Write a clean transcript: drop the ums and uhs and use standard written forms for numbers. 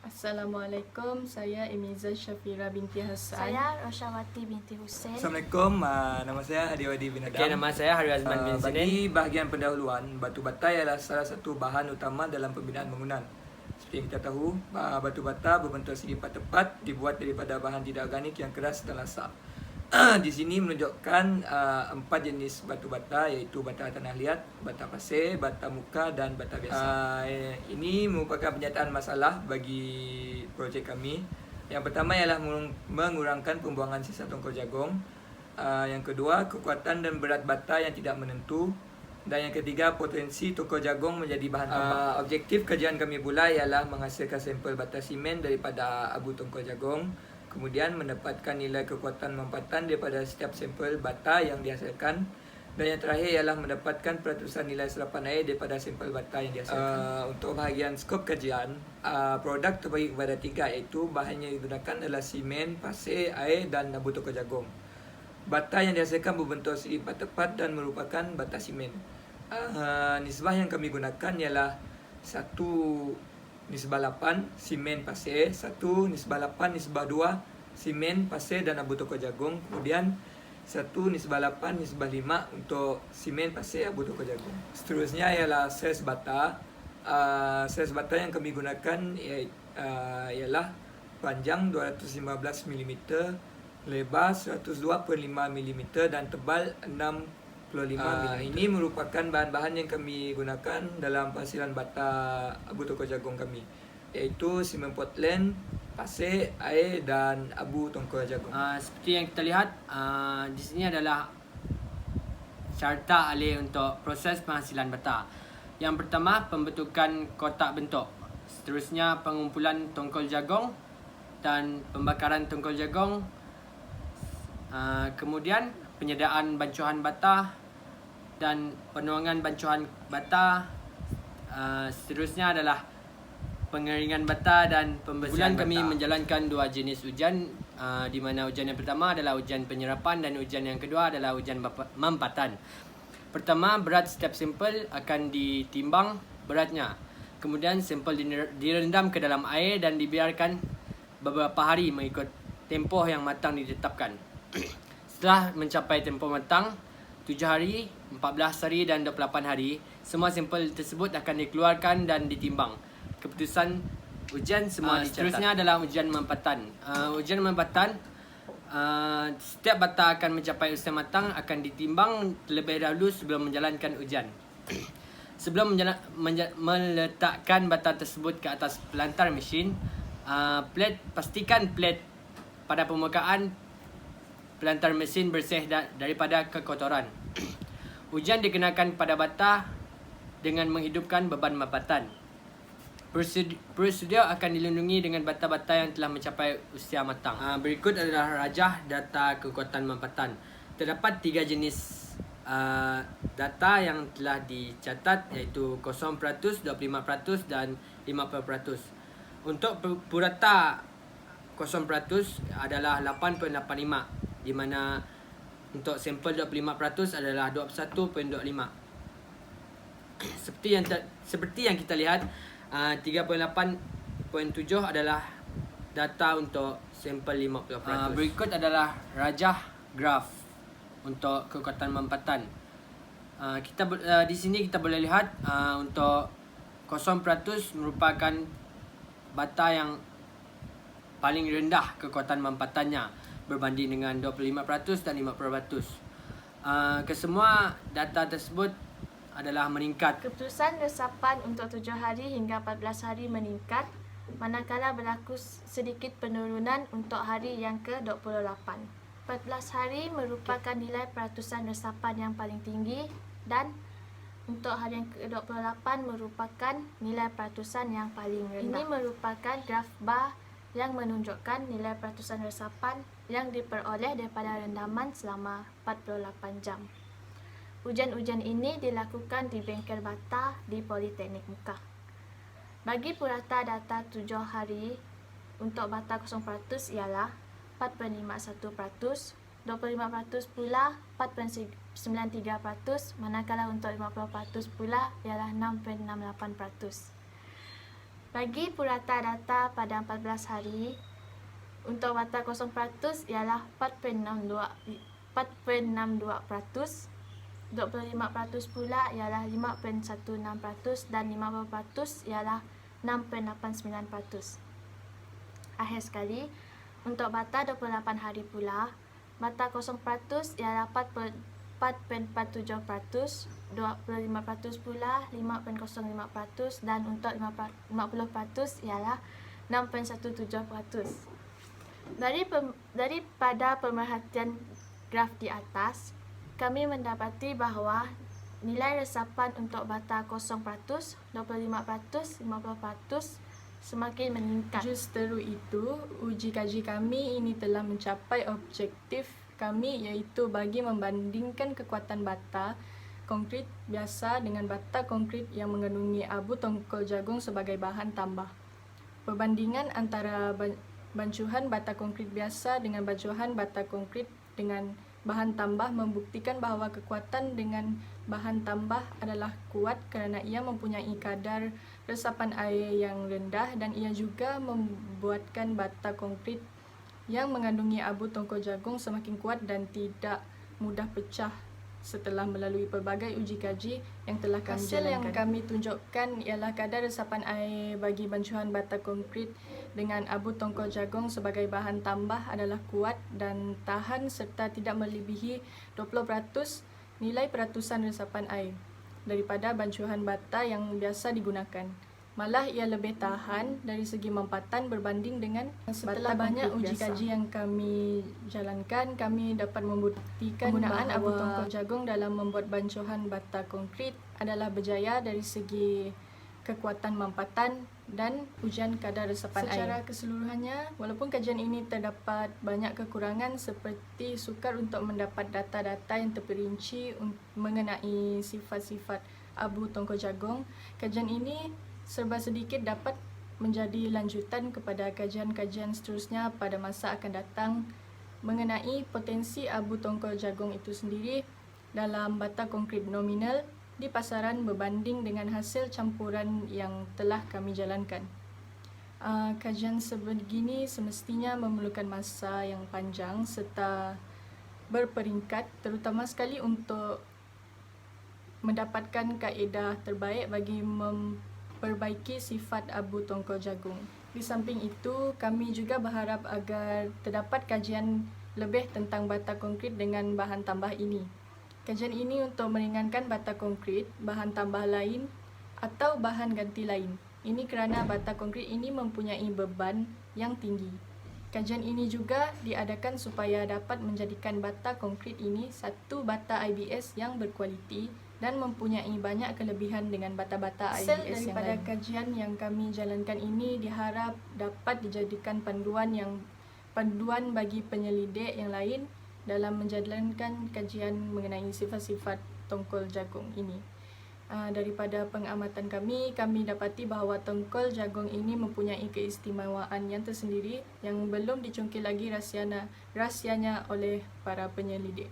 Assalamualaikum, saya Emiza Syafira binti Hassan. Saya Rosyawati binti Hussein. Assalamualaikum, nama saya Hadiwadi bin Adam. Okey, nama saya Hari Azman bin Zidin. Bagi bahagian pendahuluan, batu bata ialah salah satu bahan utama dalam pembinaan bangunan. Seperti yang kita tahu, batu bata berbentuk segi tepat dibuat daripada bahan tidak organik yang keras dan lasak. Di sini menunjukkan 4 jenis batu bata, iaitu bata tanah liat, bata pasir, bata muka dan bata biasa. Ini merupakan penyataan masalah bagi projek kami. Yang pertama ialah mengurangkan pembuangan sisa tongkol jagung. Yang kedua, kekuatan dan berat bata yang tidak menentu. Dan yang ketiga, potensi tongkol jagung menjadi bahan tambang. Objektif kajian kami pula ialah menghasilkan sampel bata simen daripada abu tongkol jagung. Kemudian mendapatkan nilai kekuatan mampatan daripada setiap sampel bata yang dihasilkan. Dan yang terakhir ialah mendapatkan peratusan nilai serapan air daripada sampel bata yang dihasilkan. Untuk bahagian skop kajian, produk terbagi kepada 3, iaitu bahan yang digunakan adalah simen, pasir, air dan abu tongkol jagung. Bata yang dihasilkan berbentuk segi tepat dan merupakan bata simen. Nisbah yang kami gunakan ialah 1:8 simen pasir, 1:8:2 simen pasir dan abu tongkol jagung. Kemudian 1:8:5 untuk simen pasir abu tongkol jagung. Seterusnya ialah saiz bata. Saiz bata yang kami gunakan ialah panjang 215 mm, lebar 102.5 mm dan tebal 65 mm. Ini merupakan bahan-bahan yang kami gunakan dalam penghasilan bata abu tongkol jagung kami, iaitu simen Portland, pasir, air dan abu tongkol jagung. Seperti yang kita lihat, di sini adalah syarta alih untuk proses penghasilan bata. Yang pertama, pembentukan kotak bentuk. Seterusnya, pengumpulan tongkol jagung dan pembakaran tongkol jagung. Kemudian, penyediaan bancuan bata dan penuangan bancuan bata. Seterusnya adalah pengeringan bata dan pembersihan bata. Kami menjalankan 2 jenis ujian, di mana ujian yang pertama adalah ujian penyerapan dan ujian yang kedua adalah ujian mampatan. Pertama, berat setiap sampel akan ditimbang beratnya. Kemudian sampel direndam ke dalam air dan dibiarkan beberapa hari mengikut tempoh yang matang ditetapkan. Setelah mencapai tempoh matang 7 hari, 14 hari dan 28 hari, semua sampel tersebut akan dikeluarkan dan ditimbang. Keputusan ujian semua dicatat. Seterusnya adalah ujian mampatan. Ujian mampatan, setiap bata akan mencapai usia matang akan ditimbang terlebih dahulu sebelum menjalankan ujian. Sebelum meletakkan bata tersebut ke atas pelantar mesin, pastikan plate pada permukaan pelantar mesin bersih daripada kekotoran. Ujian dikenakan pada bata dengan menghidupkan beban mampatan. Prosedur akan dilindungi dengan bata-bata yang telah mencapai usia matang. Berikut adalah rajah data kekuatan mampatan. Terdapat 3 jenis data yang telah dicatat, iaitu 0%, 25% dan 50%. Untuk purata 0% adalah 8.85, di mana untuk sampel 25% adalah 21.25. Seperti yang kita lihat, 38.7 adalah data untuk sampel 50%. Berikut adalah rajah graf untuk kekuatan mampatan. Di sini kita boleh lihat untuk 0% merupakan bata yang paling rendah kekuatan mampatannya berbanding dengan 25% dan 50%. Kesemua data tersebut adalah meningkat. Keputusan resapan untuk 7 hari hingga 14 hari meningkat, manakala berlaku sedikit penurunan untuk hari yang ke-28. 14 hari merupakan nilai peratusan resapan yang paling tinggi dan untuk hari yang ke-28 merupakan nilai peratusan yang paling rendah. Ini merupakan graf bar yang menunjukkan nilai peratusan resapan yang diperoleh daripada rendaman selama 48 jam. Ujian-ujian ini dilakukan di bengkel bata di Politeknik Muka. Bagi purata data 7 hari untuk bata 0% ialah 4.51%, 25% pula 4.93%, manakala untuk 50% pula ialah 6.68%. Bagi purata data pada 14 hari, untuk bata 0% ialah 4.62%, 25% pula ialah 5.16% dan 50% ialah 6.89%. Akhir sekali, untuk bata 28 hari pula, bata 0% ialah 4.47%, 25% pula 5.05% dan untuk 50% ialah 6.17%. Daripada pemerhatian graf di atas, kami mendapati bahawa nilai resapan untuk bata 0%, 25%, 50% semakin meningkat. Justeru itu, uji kaji kami ini telah mencapai objektif kami, iaitu bagi membandingkan kekuatan bata konkrit biasa dengan bata konkrit yang mengandungi abu tongkol jagung sebagai bahan tambah. Perbandingan antara bancuhan bata konkrit biasa dengan bancuhan bata konkrit dengan bahan tambah membuktikan bahawa kekuatan dengan bahan tambah adalah kuat kerana ia mempunyai kadar resapan air yang rendah dan ia juga membuatkan bata konkrit yang mengandungi abu tongkol jagung semakin kuat dan tidak mudah pecah setelah melalui pelbagai uji kaji yang telah kami jalankan. Hasil yang kami tunjukkan ialah kadar resapan air bagi bancuhan bata konkrit dengan abu tongkol jagung sebagai bahan tambah adalah kuat dan tahan serta tidak melebihi 20% nilai peratusan resapan air daripada bancuhan bata yang biasa digunakan. Malah ia lebih tahan dari segi mampatan berbanding dengan setelah banyak uji kaji yang kami jalankan, kami dapat membuktikan penggunaan abu tongkol jagung dalam membuat bancuhan bata konkrit adalah berjaya dari segi kekuatan mampatan dan ujian kadar resapan air. Secara keseluruhannya, walaupun kajian ini terdapat banyak kekurangan seperti sukar untuk mendapat data-data yang terperinci mengenai sifat-sifat abu tongkol jagung, kajian ini serba sedikit dapat menjadi lanjutan kepada kajian-kajian seterusnya pada masa akan datang mengenai potensi abu tongkol jagung itu sendiri dalam bata konkrit nominal di pasaran berbanding dengan hasil campuran yang telah kami jalankan. Kajian sebegini semestinya memerlukan masa yang panjang serta berperingkat, terutama sekali untuk mendapatkan kaedah terbaik bagi memperbaiki sifat abu tongkol jagung. Di samping itu, kami juga berharap agar terdapat kajian lebih tentang bata konkrit dengan bahan tambah ini. Kajian ini untuk meringankan bata konkrit, bahan tambah lain atau bahan ganti lain. Ini kerana bata konkrit ini mempunyai beban yang tinggi. Kajian ini juga diadakan supaya dapat menjadikan bata konkrit ini satu bata IBS yang berkualiti dan mempunyai banyak kelebihan dengan bata-bata IBS yang lain. Hasil daripada kajian yang kami jalankan ini diharap dapat dijadikan panduan bagi penyelidik yang lain dalam menjalankan kajian mengenai sifat-sifat tongkol jagung ini. Daripada pengamatan kami dapati bahawa tongkol jagung ini mempunyai keistimewaan yang tersendiri yang belum dicungkil lagi rahsianya oleh para penyelidik.